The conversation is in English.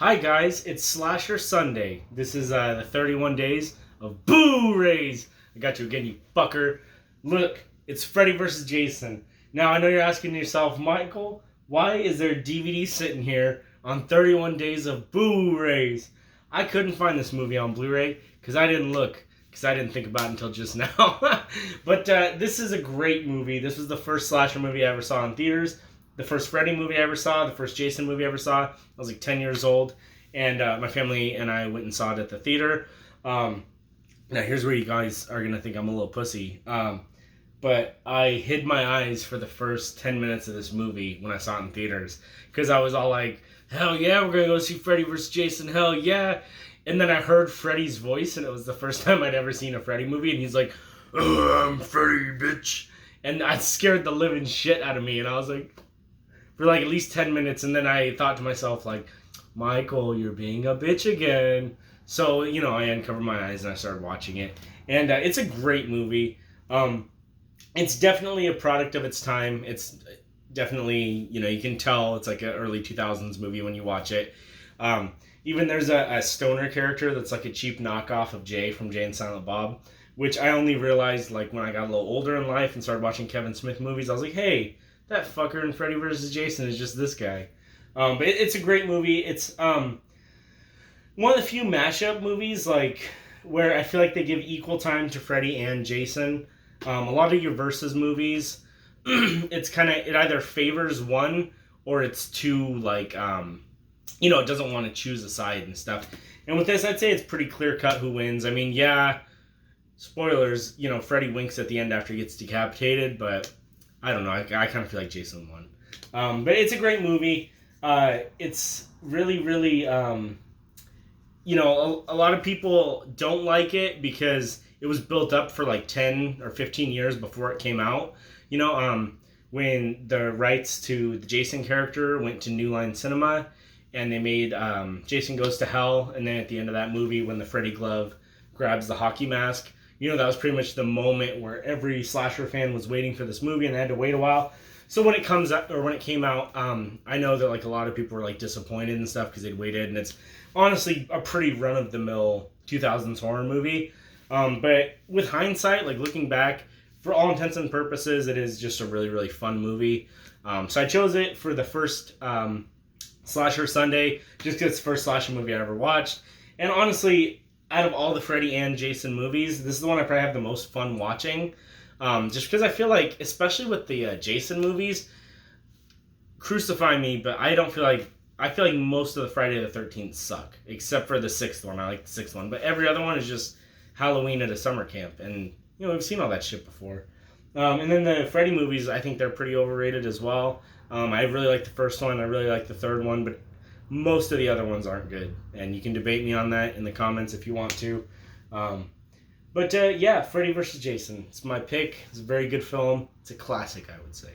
Hi guys, it's Slasher Sunday. This is the 31 days of Boo-rays. I got you again, you fucker. Look, it's Freddy versus Jason. Now I know you're asking yourself, Michael, why is there a DVD sitting here on 31 days of Boo-rays? I couldn't find this movie on Blu-ray because I didn't look, because I didn't think about it until just now. But this is a great movie. This was the first slasher movie I ever saw in theaters. The first Freddy movie I ever saw, the first Jason movie I ever saw. I was like 10 years old, and my family and I went and saw it at the theater. Now, here's where you guys are going to think I'm a little pussy. But I hid my eyes for the first 10 minutes of this movie when I saw it in theaters. Because I was all like, hell yeah, we're going to go see Freddy vs. Jason, hell yeah. And then I heard Freddy's voice, and it was the first time I'd ever seen a Freddy movie, and he's like, oh, I'm Freddy, bitch. And that scared the living shit out of me, and I was like, for like at least 10 minutes, and then I thought to myself, like, Michael, you're being a bitch again. So, I uncovered my eyes and I started watching it. And it's a great movie. It's definitely a product of its time. It's definitely, you can tell it's like an early 2000s movie when you watch it. Even there's a stoner character that's like a cheap knockoff of Jay from Jay and Silent Bob, which I only realized like when I got a little older in life and started watching Kevin Smith movies. I was like, hey, that fucker in Freddy vs. Jason is just this guy. But it's a great movie. It's one of the few mashup movies like where I feel like they give equal time to Freddy and Jason. A lot of your versus movies, it either favors one or it's too like it doesn't want to choose a side and stuff. And with this, I'd say it's pretty clear cut who wins. I mean, yeah, spoilers. Freddy winks at the end after he gets decapitated, but I don't know. I kind of feel like Jason won. But it's a great movie. It's really, really, a lot of people don't like it because it was built up for like 10 or 15 years before it came out. When the rights to the Jason character went to New Line Cinema and they made Jason Goes to Hell. And then at the end of that movie, when the Freddy glove grabs the hockey mask, that was pretty much the moment where every slasher fan was waiting for this movie and they had to wait a while. So when it came out, I know that like a lot of people were like disappointed and stuff because they'd waited, and it's honestly a pretty run-of-the-mill 2000s horror movie. But with hindsight, like looking back, for all intents and purposes, it is just a really, really fun movie. So I chose it for the first Slasher Sunday just because it's the first slasher movie I ever watched. And honestly, out of all the Freddy and Jason movies, this is the one I probably have the most fun watching. Just because I feel like, especially with the Jason movies, crucify me, but I feel like most of the Friday the 13th suck, except for the sixth one. I like the sixth one, but every other one is just Halloween at a summer camp, and we've seen all that shit before. And then the Freddy movies, I think they're pretty overrated as well. I really like the first one, I really like the third one, but most of the other ones aren't good, and you can debate me on that in the comments if you want to. But Freddy vs. Jason. It's my pick. It's a very good film. It's a classic, I would say.